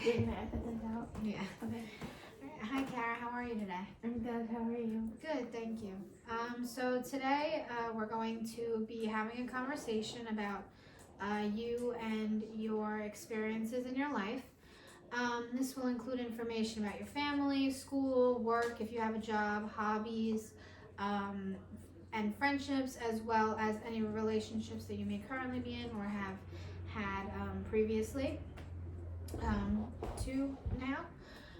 You're gonna edit this out? Yeah. Okay. Hi, Kara. How are you today? I'm good. How are you? Good, thank you. So today we're going to be having a conversation about you and your experiences in your life. This will include information about your family, school, work, if you have a job, hobbies, um, and friendships, as well as any relationships that you may currently be in or have had previously to now.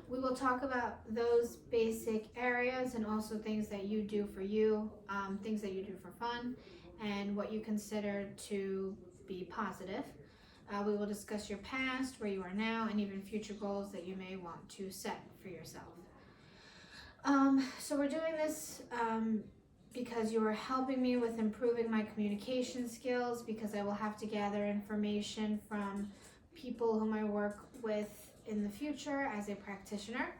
We will talk about those basic areas and also things that you do for you, things that you do for fun, and what you consider to be positive. We will discuss your past, where you are now, and even future goals that you may want to set for yourself. So we're doing this because you are helping me with improving my communication skills, because I will have to gather information from people whom I work with in the future as a practitioner.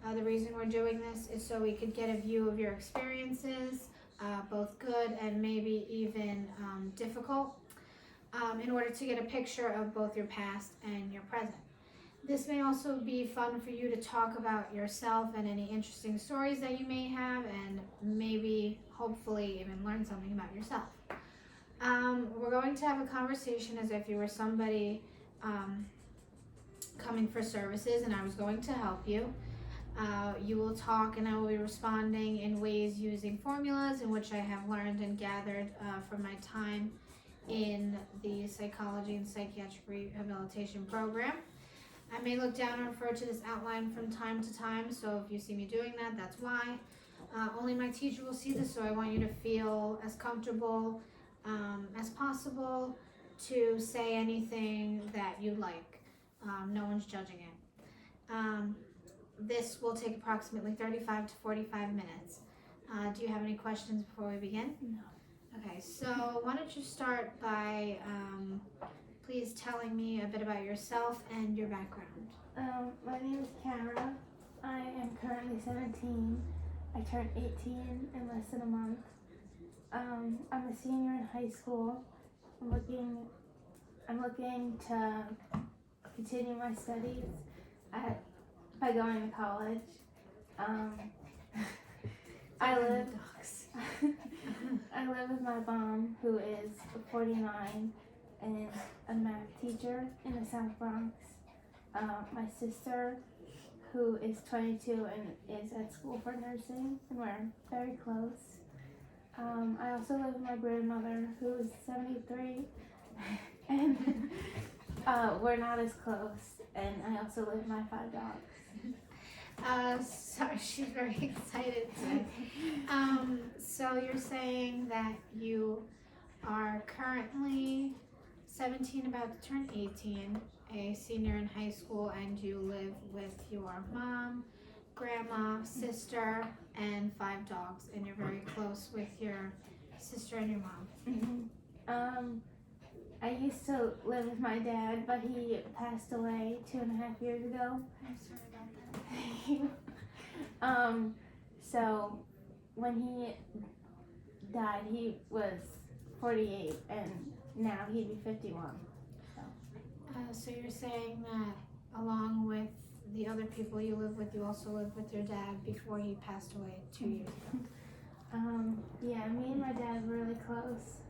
The reason we're doing this is so we could get a view of your experiences, both good and maybe even difficult, in order to get a picture of both your past and your present. This may also be fun for you to talk about yourself and any interesting stories that you may have, and maybe, hopefully, even learn something about yourself. We're going to have a conversation as if you were somebody coming for services and I was going to help you. You will talk and I will be responding in ways using formulas in which I have learned and gathered from my time in the psychology and psychiatric rehabilitation program. I may look down and refer to this outline from time to time, so if you see me doing that, that's why. Only my teacher will see this, so I want you to feel as comfortable as possible to say anything that you like. No one's judging it. This will take approximately 35 to 45 minutes. Do you have any questions before we begin? No. Okay, so why don't you start by please telling me a bit about yourself and your background. My name is Kara. I am currently 17. I turned 18 in less than a month. I'm a senior in high school. I'm looking to continue my studies by going to college. I live with my mom, who is 49 and is a math teacher in the South Bronx. My sister, who is 22 and is at school for nursing, and we're very close. I also live with my grandmother, who is 73, and we're not as close. And I also live with my 5 dogs. Sorry, she's very excited today. So you're saying that you are currently 17, about to turn 18, a senior in high school, and you live with your mom, grandma, sister, and 5 dogs, and you're very close with your sister and your mom. Mm-hmm. I used to live with my dad, but he passed away 2.5 years ago. I'm sorry about that. So when he died, he was 48, and now he'd be 51. So you're saying that along with the other people you live with, you also lived with your dad before he passed away 2 years ago? Yeah, me and my dad were really close.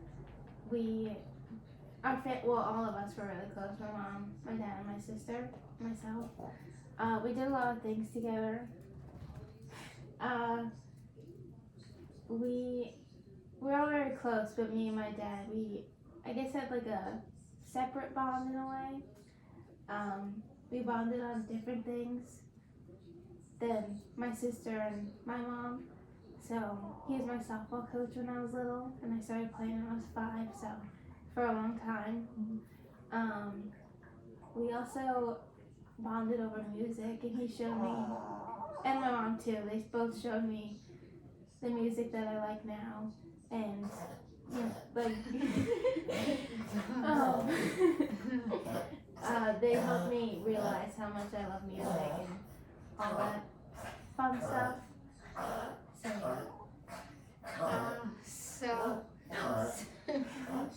All of us were really close. My mom, my dad, and my sister, myself. We did a lot of things together. We're all very close, but me and my dad, I guess had like a separate bond in a way. We bonded on different things than my sister and my mom. So he was my softball coach when I was little, and I started playing when I was 5, so for a long time. We also bonded over music, and he showed me, and my mom too, they both showed me the music that I like now, and they helped me realize how much I love music and all that fun stuff.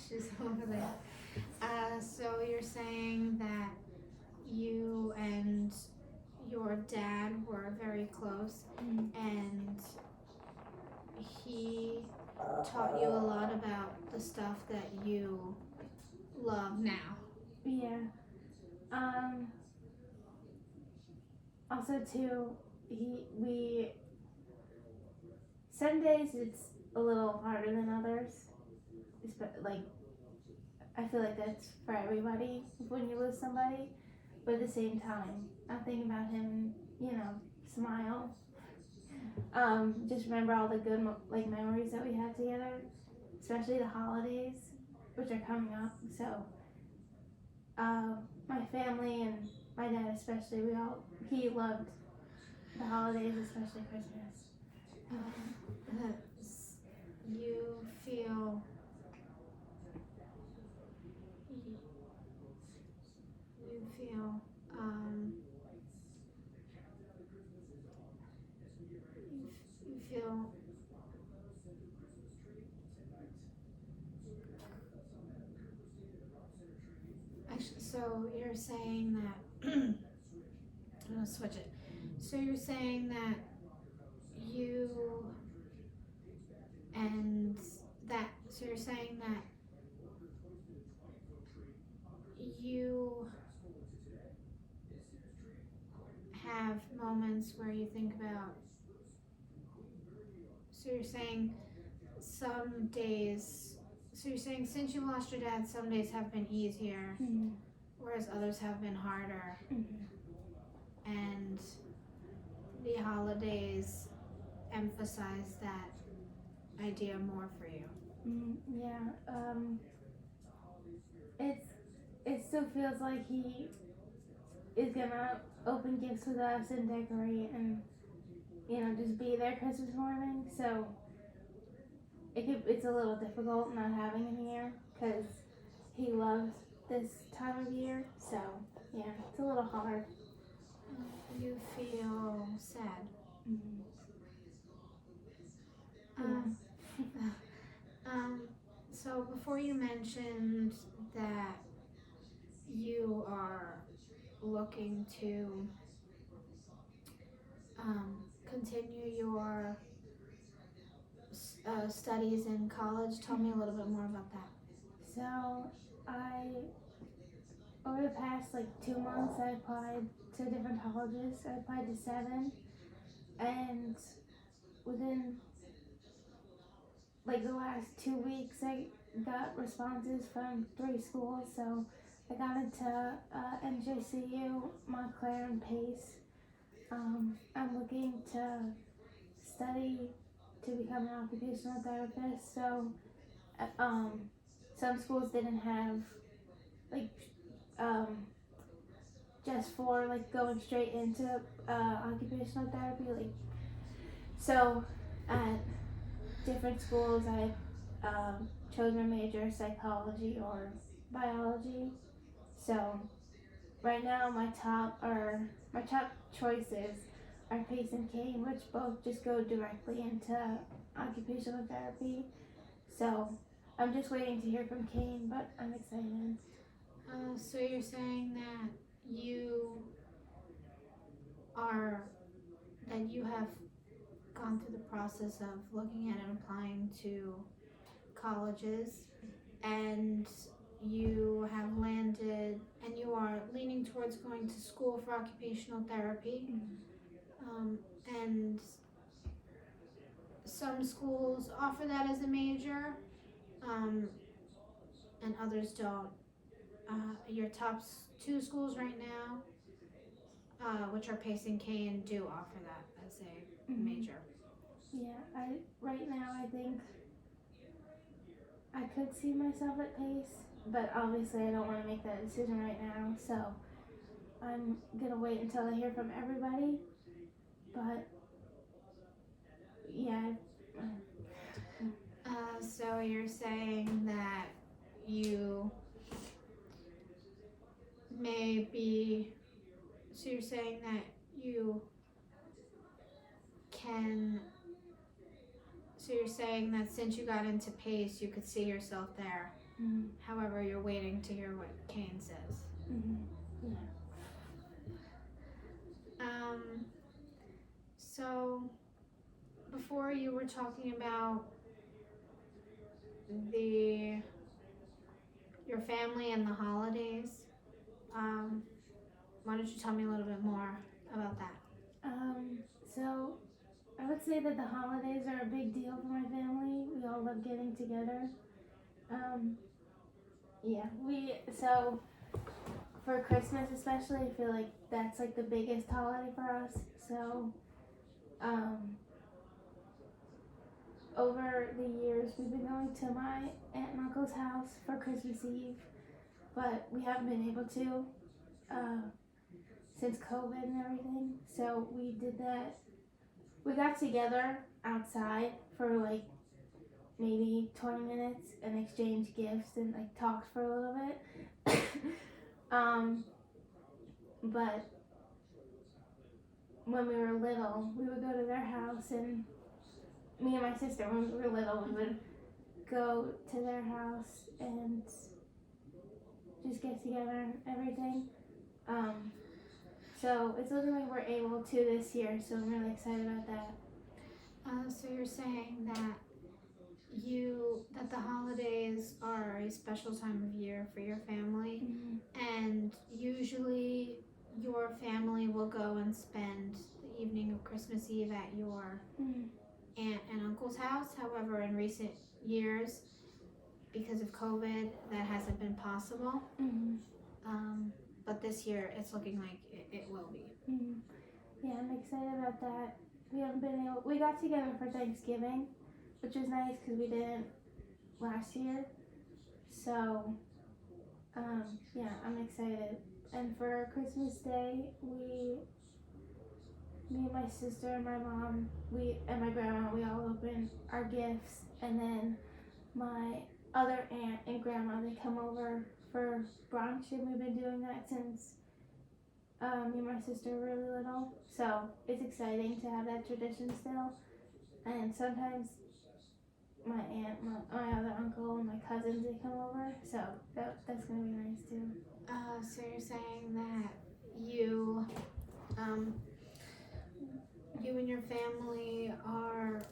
She's over there. So you're saying that you and close, Mm. and he taught you a lot about the stuff that you love now. Yeah. Also too, we some days it's a little harder than others. Like I feel like that's for everybody when you lose somebody. But at the same time, I'm thinking about him. Smile. Just remember all the good memories that we had together, especially the holidays, which are coming up. So, my family and my dad especially, he loved the holidays, especially Christmas. You feel you feel you feel actually, so you're saying that I'm gonna switch it. So you're saying that you and so you're saying that you have moments where you think about, so you're saying some days, so you're saying since you lost your dad, some days have been easier, Mm-hmm. whereas others have been harder, Mm-hmm. and the holidays emphasize that idea more for you. Yeah. It still feels like he is gonna open gifts with us and decorate and just be there Christmas morning. So it's a little difficult not having him here because he loves this time of year. So yeah, it's a little hard. You feel sad. Mm-hmm. Um, um, so before you mentioned that you are looking to continue your studies in college, tell me a little bit more about that. So over the past 2 months, I applied to different colleges. I applied to 7, and within the last 2 weeks, I got responses from 3 schools. So I got into NJCU, Montclair, and Pace. I'm looking to study to become an occupational therapist. So some schools didn't have like just for going straight into occupational therapy. So at different schools, I chose my major psychology or biology. So right now my top choices are Pace and Kane, which both just go directly into occupational therapy. So I'm just waiting to hear from Kane, but I'm excited. So you're saying that you have gone through the process of looking at and applying to colleges, and you have landed and you are leaning towards going to school for occupational therapy. And some schools offer that as a major, and others don't. Your top 2 schools right now, which are Pace and Kane, do offer that as a major. Yeah, right now I think I could see myself at Pace, but obviously I don't want to make that decision right now. So I'm gonna wait until I hear from everybody. But yeah. So you're saying that you may be. So you're saying that you can. So you're saying that since you got into Pace, you could see yourself there. Mm-hmm. However, you're waiting to hear what Kane says. Mm-hmm. Yeah. So you were talking about your family and the holidays. Why don't you tell me a little bit more about that? So I would say that the holidays are a big deal for my family. We all love getting together. Um, yeah, so for Christmas especially, I feel like that's like the biggest holiday for us. So, um, over the years, we've been going to my aunt and uncle's house for Christmas Eve, but we haven't been able to since COVID and everything. So we did that. We got together outside for like maybe 20 minutes and exchanged gifts and like talked for a little bit. But when we were little, we would go to their house, and me and my sister, when we were little, we would go to their house and just get together and everything. So it's looking like we're able to this year, so I'm really excited about that. So you're saying that that the holidays are a special time of year for your family, and usually your family will go and spend the evening of Christmas Eve at your aunt and uncle's house. However, in recent years, because of COVID, that hasn't been possible. But this year, it's looking like it will be. Yeah, I'm excited about that. We got together for Thanksgiving, which was nice because we didn't last year. So, yeah, I'm excited. And for Christmas Day, me and my sister and my mom, and my grandma, we all open our gifts, and then my other aunt and grandma, they come over for brunch, and we've been doing that since me and my sister were really little. So it's exciting to have that tradition still. And sometimes my aunt, my other uncle, and my cousins, they come over. So that's gonna be nice too. So you're saying that you and your family are.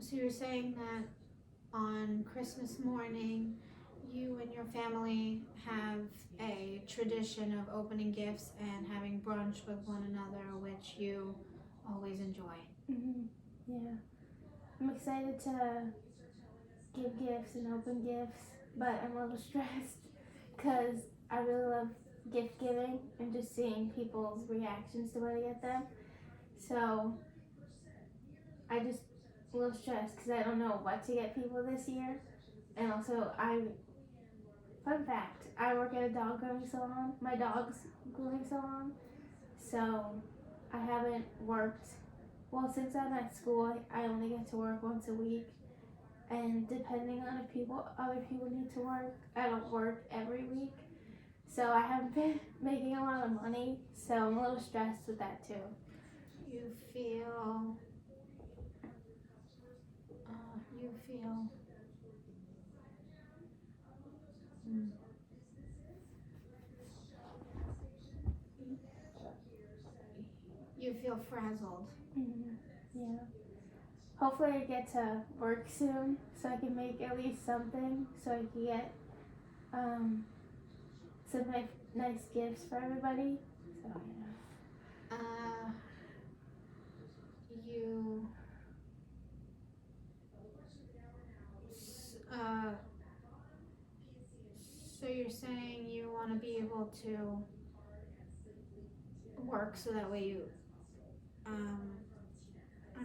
So you're saying that on Christmas morning, you and your family have a tradition of opening gifts and having brunch with one another, which you always enjoy. Yeah, I'm excited to give gifts and open gifts, but I'm a little stressed because I really love gift giving and just seeing people's reactions to when I get them. So I just a little stressed because I don't know what to get people this year. And also, fun fact, I work at a dog grooming salon. My dog's grooming salon. So I haven't worked. Well, since I'm at school, I only get to work once a week. And depending on if other people need to work, I don't work every week. So I haven't been making a lot of money. So I'm a little stressed with that too. You feel. You feel frazzled. Yeah. Hopefully I get to work soon so I can make at least something so I can get some nice gifts for everybody. So yeah. So you're saying you want to be able to work so that way you or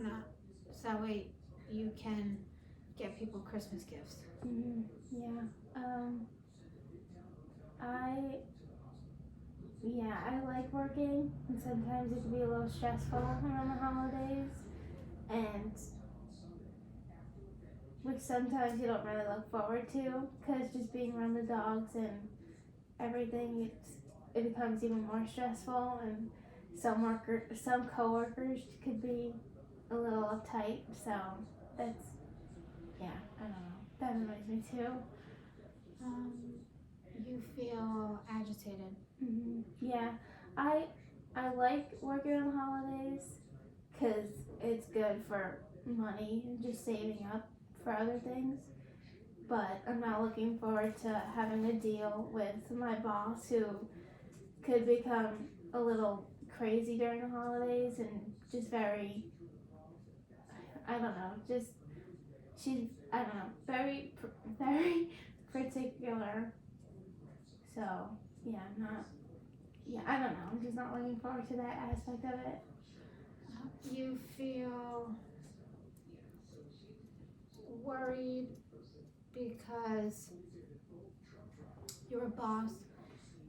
not, so that way you can get people Christmas gifts. Yeah. I like working, and sometimes it can be a little stressful around the holidays, and which sometimes you don't really look forward to, because just being around the dogs and everything, it becomes even more stressful, and some coworkers could be a little uptight, so that's, yeah, I don't know, that annoys me too. You feel agitated. Yeah, I like working on holidays because it's good for money and just saving up for other things. But I'm not looking forward to having to deal with my boss who could become a little crazy during the holidays and just very, I don't know, just she's, I don't know, very particular. So yeah, I'm not. Yeah, I don't know. I'm just not looking forward to that aspect of it. You feel worried because your boss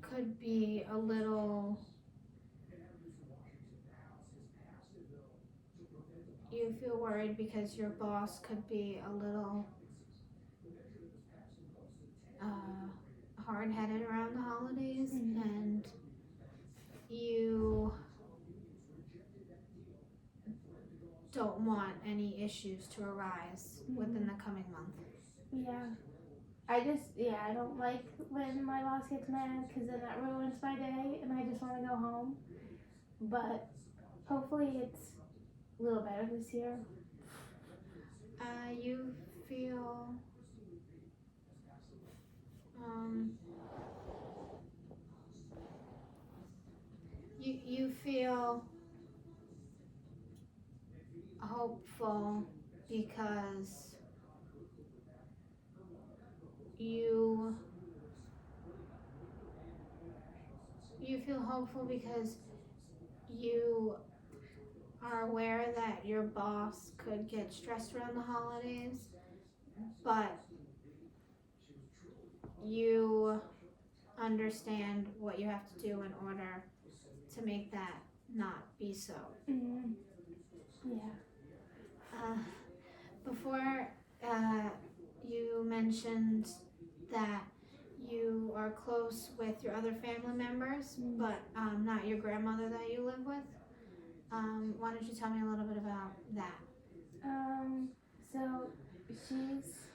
could be a little. You feel worried because your boss could be a little hard-headed around the holidays, and you don't want any issues to arise within the coming month. Yeah. I don't like when my boss gets mad because then that ruins my day and I just want to go home. But hopefully it's a little better this year. You feel you feel hopeful because you feel hopeful because you are aware that your boss could get stressed around the holidays, but you understand what you have to do in order to make that not be so. Mm-hmm. Yeah. Before you mentioned that you are close with your other family members, but not your grandmother that you live with. Why don't you tell me a little bit about that? So she's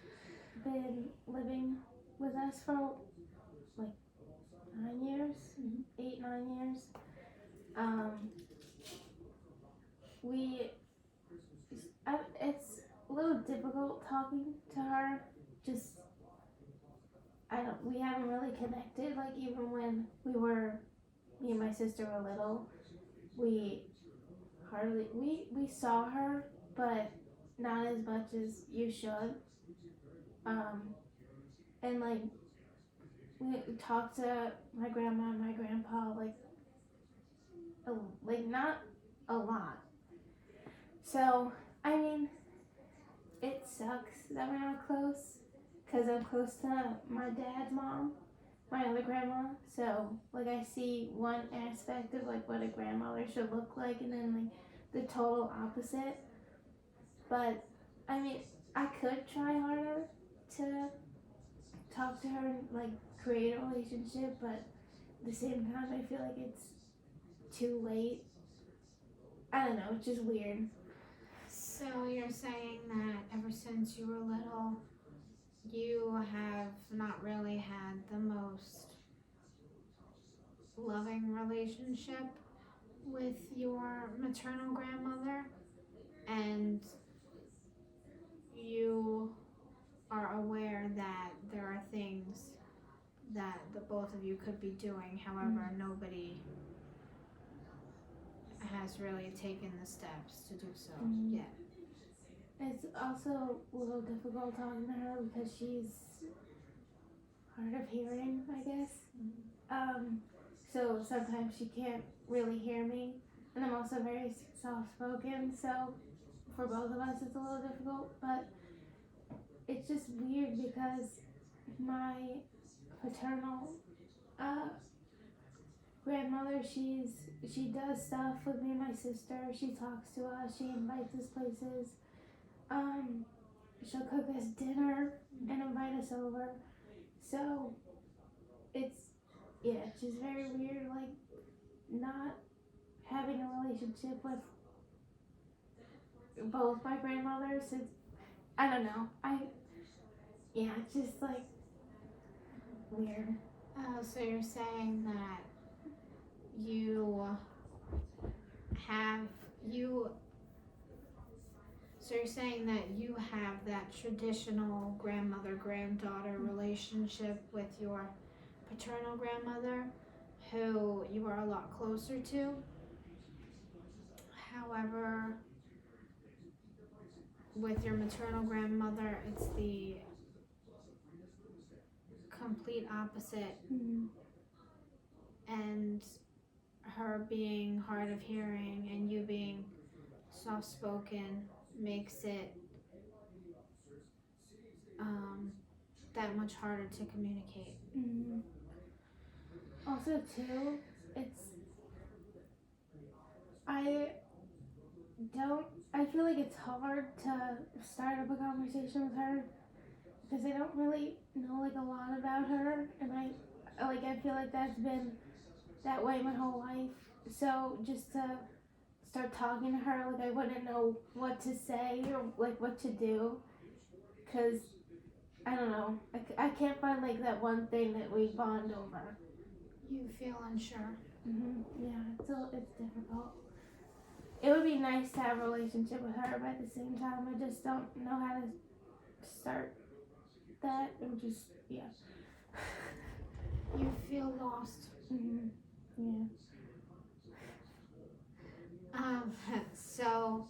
been living with us for like 9 years, 8-9 years. It's a little difficult talking to her. Just we haven't really connected. Like even when me and my sister were little, we saw her, but not as much as you should. And like we talked to my grandma and my grandpa like not a lot. So I mean, it sucks that we're not close because I'm close to my dad's mom, my other grandma. So like I see one aspect of like what a grandmother should look like, and then like the total opposite. But I mean, I could try harder to talk to her and like create a relationship, but at the same time, I feel like it's too late. I don't know, it's just weird. So you're saying that ever since you were little, you have not really had the most loving relationship with your maternal grandmother, and you are aware that there are things that the both of you could be doing, however, nobody has really taken the steps to do so yet. It's also a little difficult talking to her because she's hard of hearing, I guess. So sometimes she can't really hear me, and I'm also very soft-spoken, so for both of us it's a little difficult, but it's just weird because my paternal grandmother, she does stuff with me and my sister. She talks to us, she invites us places. She'll cook us dinner and invite us over. So it's just very weird, like not having a relationship with both my grandmothers. I don't know. It's just like weird. So you're saying that you're saying that you have that traditional grandmother-granddaughter relationship with your paternal grandmother, who you are a lot closer to. However, with your maternal grandmother, it's the complete opposite, and her being hard of hearing and you being soft spoken makes it that much harder to communicate. Also, too, I feel like it's hard to start up a conversation with her because I don't really know like a lot about her, and I feel like that's been that way my whole life. So just to start talking to her, like I wouldn't know what to say or like what to do, because I don't know, I can't find like that one thing that we bond over. You feel unsure. Yeah, it's difficult. It would be nice to have a relationship with her, but at the same time, I just don't know how to start that, and just, yeah. You feel lost. Yeah. So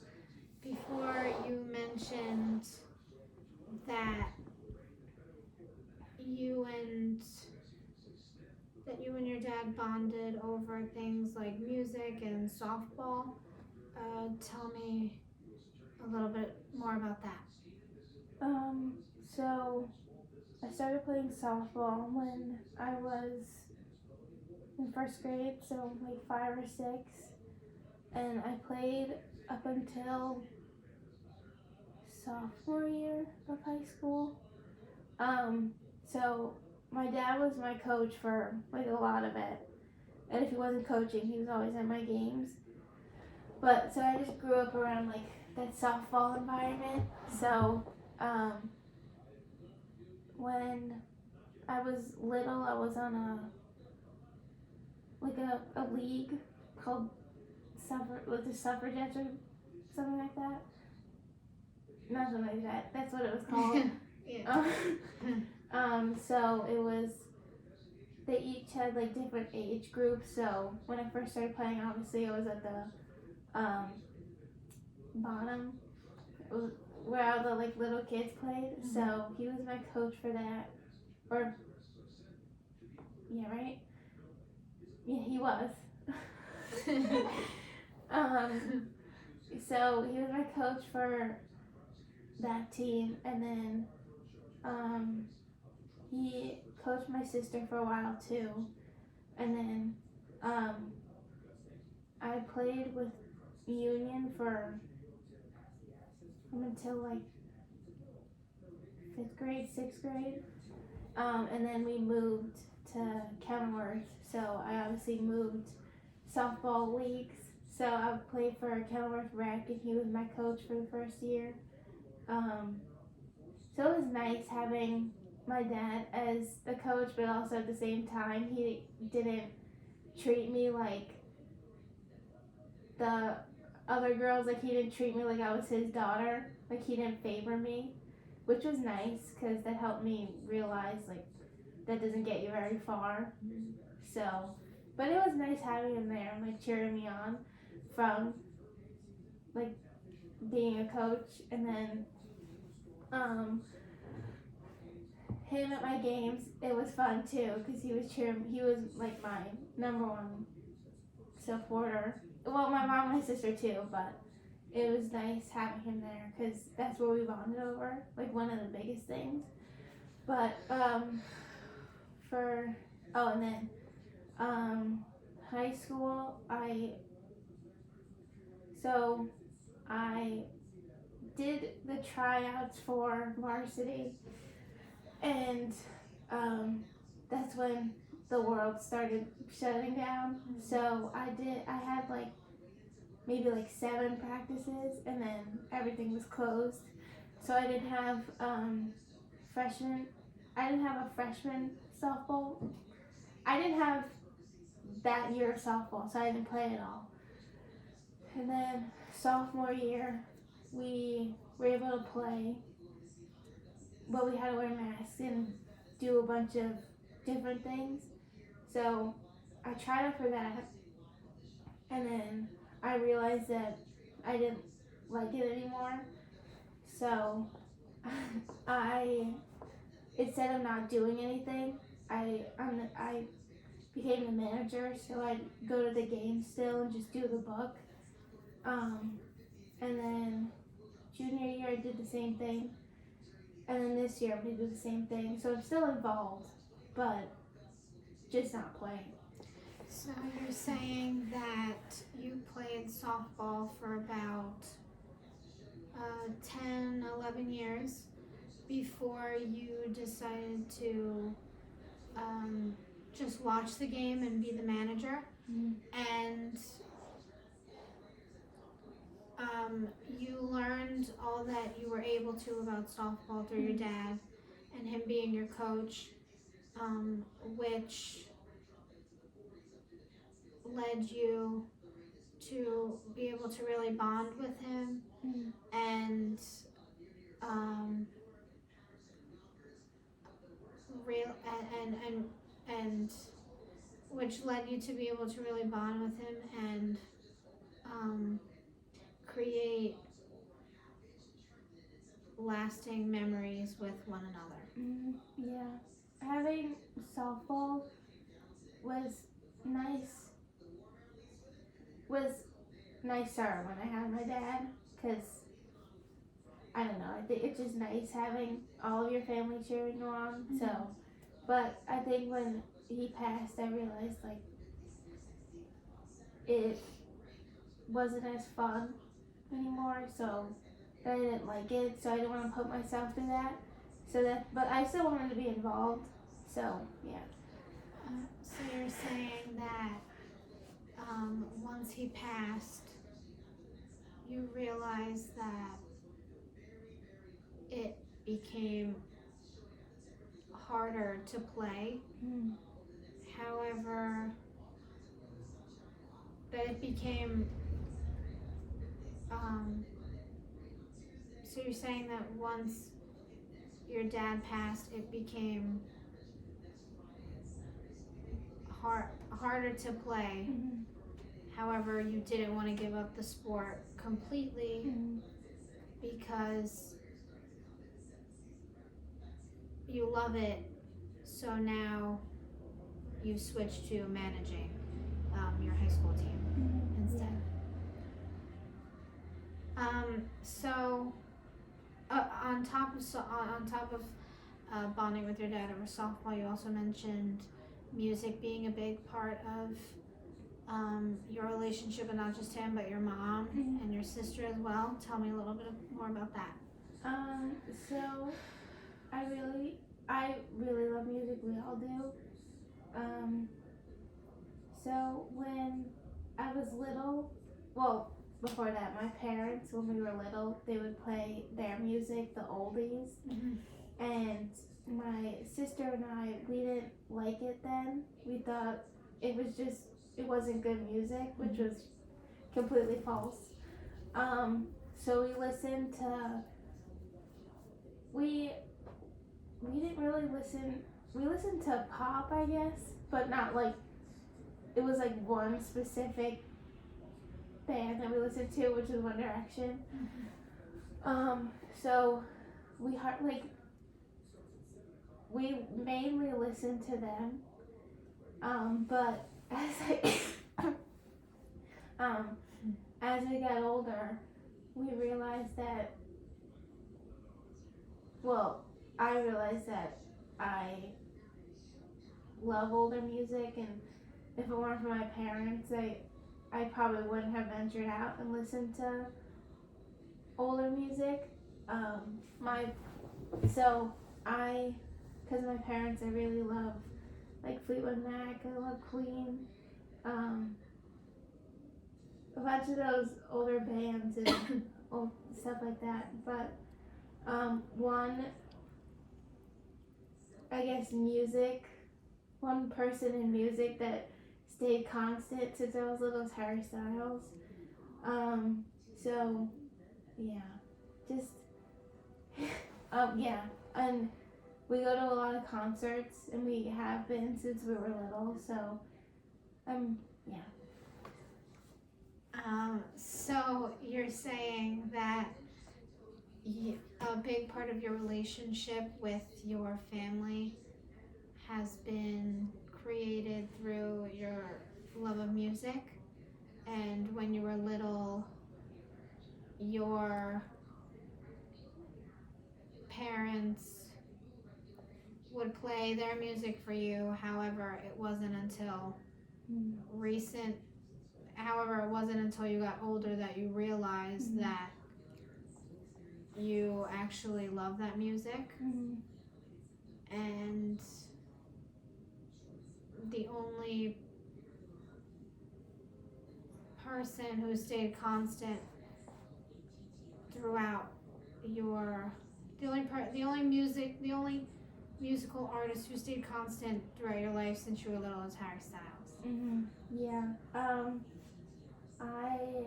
before you mentioned that you and your dad bonded over things like music and softball. Tell me a little bit more about that. So I started playing softball when I was in first grade, so like 5 or 6, and I played up until sophomore year of high school. So my dad was my coach for like a lot of it, and if he wasn't coaching, he was always at my games. But so I just grew up around like that softball environment. So when I was little, I was on a league called the Suffragettes or something like that. Not something like that. That's what it was called. Yeah. So it was. They each had like different age groups. So when I first started playing, obviously I was at the bottom, where all the like little kids played. So he was my coach for that. Or yeah, right? Yeah, he was. So he was my coach for that team, and then he coached my sister for a while too, and then I played with Union for until like 5th grade, 6th grade, and then we moved to Kenilworth, so I obviously moved softball leagues. So I played for Kenilworth Rec, and he was my coach for the first year. So it was nice having my dad as the coach, but also at the same time, he didn't treat me like the other girls. Like, he didn't treat me like I was his daughter. Like, he didn't favor me, which was nice because that helped me realize, like, that doesn't get you very far. So, but it was nice having him there and, like, cheering me on from, like, being a coach. And then, him at my games, it was fun too because he was like my number one supporter. Well, my mom and my sister too, but it was nice having him there because that's what we bonded over, like one of the biggest things. But and then high school, I did the tryouts for varsity, and that's when the world started shutting down. So I had like maybe like 7 practices, and then everything was closed. So I didn't have a freshman softball. I didn't have that year of softball, so I didn't play at all. And then sophomore year, we were able to play, but we had to wear masks and do a bunch of different things. So I tried out for that, and then I realized that I didn't like it anymore. So I, instead of not doing anything, I became the manager. So I'd go to the game still and just do the book. And then junior year I did the same thing, and then this year I'm gonna do the same thing. So I'm still involved, but just not playing. So you're saying that you played softball for about 10, 11 years before you decided to just watch the game and be the manager. Mm-hmm. And you learned all that you were able to about softball through your dad and him being your coach, which led you to be able to really bond with him and real and which led you to be able to really bond with him and create lasting memories with one another. Yeah, having softball was nice. Was nicer when I had my dad, because I don't know. I think it's just nice having all of your family cheering you on. So, but I think when he passed, I realized like it wasn't as fun anymore. So I didn't like it. So I didn't want to put myself through that. So that, but I still wanted to be involved. So yeah. So you're saying that once he passed, you realized that it became harder to play. However, that it became so you're saying that once your dad passed, it became harder to play. However, you didn't want to give up the sport completely because you love it. So now you switched to managing your high school team instead. So on top of bonding with your dad over softball, you also mentioned music being a big part of your relationship, and not just him, but your mom and your sister as well. Tell me a little bit more about that. So I really love music. We all do. So when I was little, well, before that, my parents, when we were little, they would play their music, the oldies, and my sister and I, we didn't like it then. We thought it wasn't good music, which was completely false. So we listened to, we didn't really listen, we listened to pop, I guess, but not like, it was like one specific band that we listened to, which was One Direction. So we mainly listened to them, but as we got older, we realized that, well, I realized that I love older music, and if it weren't for my parents, I probably wouldn't have ventured out and listened to older music. Because my parents, I really love like Fleetwood Mac, I love Queen, a bunch of those older bands and old stuff like that. But one person in music that stayed constant since I was little is Harry Styles. So yeah. just yeah, and we go to a lot of concerts, and we have been since we were little. So yeah. So you're saying that a big part of your relationship with your family has been created through your love of music, and when you were little, your parents would play their music for you. However, it wasn't until recent however it wasn't until you got older that you realized that you actually love that music. And the only person who stayed constant throughout your the only musical artist who stayed constant throughout your life since you were little is Harry Styles. Yeah. I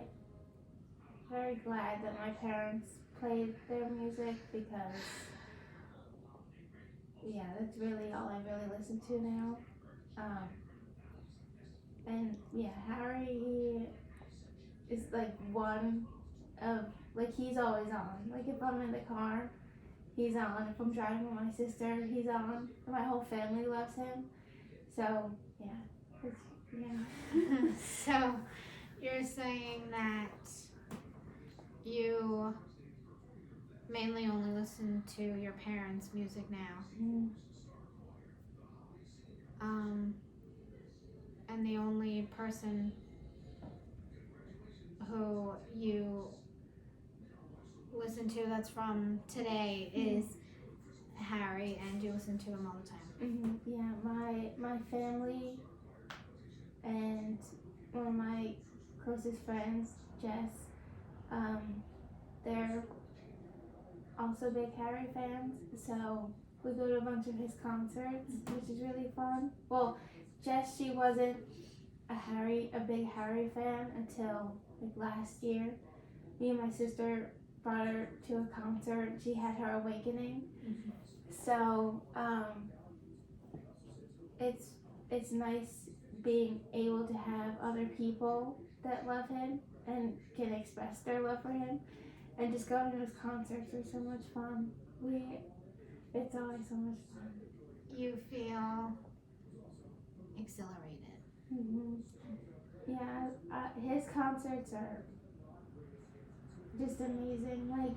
very glad that my parents played their music because yeah, that's really all I really listen to now. And yeah, Harry is like one of like he's always on. Like if I'm in the car, he's on. If I'm driving with my sister, he's on. My whole family loves him. So yeah. So you're saying that you mainly only listen to your parents' music now. And the only person who you listen to that's from today is Harry, and you listen to him all the time. Yeah, my family and one of my closest friends, Jess, they're also big Harry fans, so we go to a bunch of his concerts, which is really fun. Well, Jess, she wasn't a big Harry fan until like last year. Me and my sister brought her to a concert. She had her awakening. So it's nice being able to have other people that love him and can express their love for him, and just going to his concerts are so much fun. It's always so much fun. You feel exhilarated. Yeah, his concerts are just amazing. Like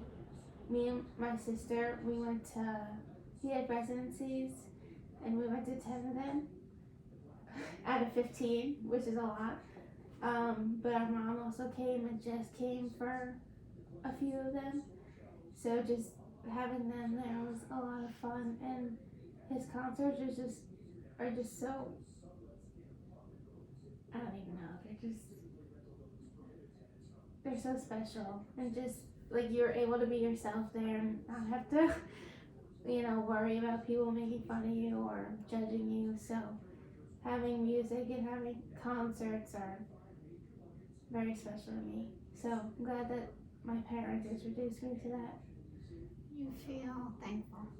me and my sister, he had residencies, and we went to 10 of them out of 15, which is a lot. But our mom also came, and Jess came for a few of them. So just having them there was a lot of fun, and his concerts are just so, I don't even know, they're so special, and just like you're able to be yourself there and not have to worry about people making fun of you or judging you. So having music and having concerts are very special to me. So I'm glad that my parents introduced me to that. You feel thankful.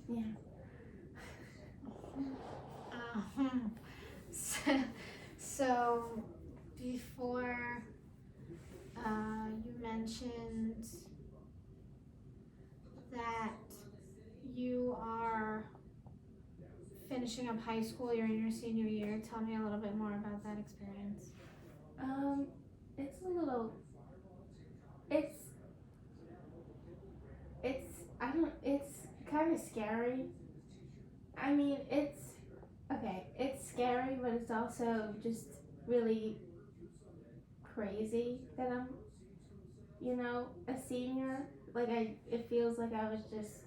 Yeah. So before you mentioned that you are finishing up high school, you're in your senior year. Tell me a little bit more about that experience. It's kind of scary. I mean, it's scary, but it's also just really crazy that I'm, a senior. Like it feels like I was just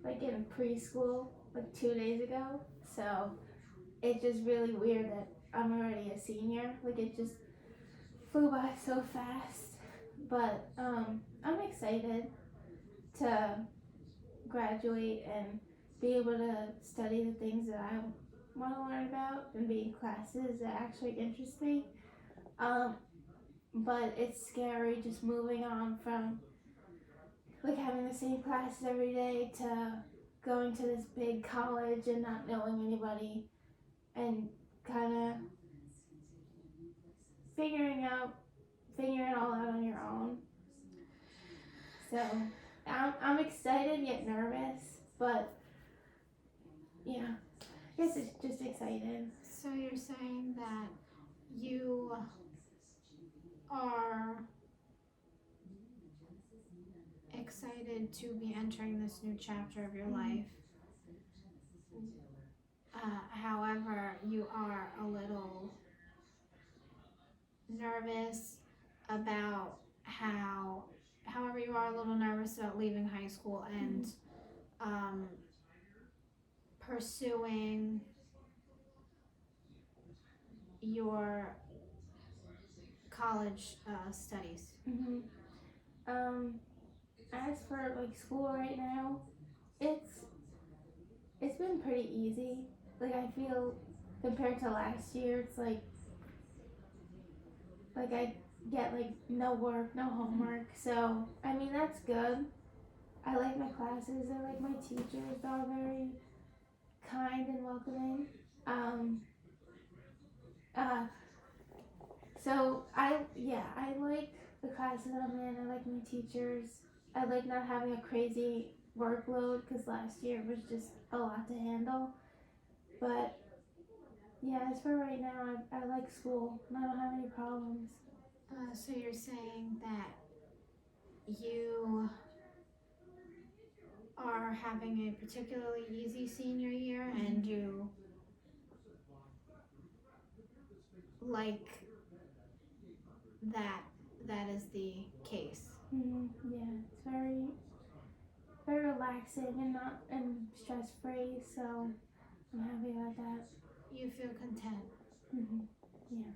like in preschool like 2 days ago. So it's just really weird that I'm already a senior. Like it just flew by so fast. But I'm excited to graduate and be able to study the things that I want to learn about and be in classes that actually interest me. But it's scary just moving on from like having the same classes every day to going to this big college and not knowing anybody and kind of figuring it all out on your own. So I'm excited yet nervous, but yeah, I guess it's just excited. So you're saying that you are excited to be entering this new chapter of your life. However, you are a little nervous about however, you are a little nervous about leaving high school and pursuing your college studies. As for like school right now, it's been pretty easy. Like I feel compared to last year, it's like I get like no work, no homework. So I mean that's good. I like my classes. I like my teachers. They're all very kind and welcoming. So I like the classes I'm in. I like my teachers. I like not having a crazy workload because last year was just a lot to handle. But yeah, as for right now, I like school and I don't have any problems. So you're saying that you are having a particularly easy senior year and you like that is the case. Yeah, it's very relaxing and stress free. So I'm happy about that. You feel content. Yeah.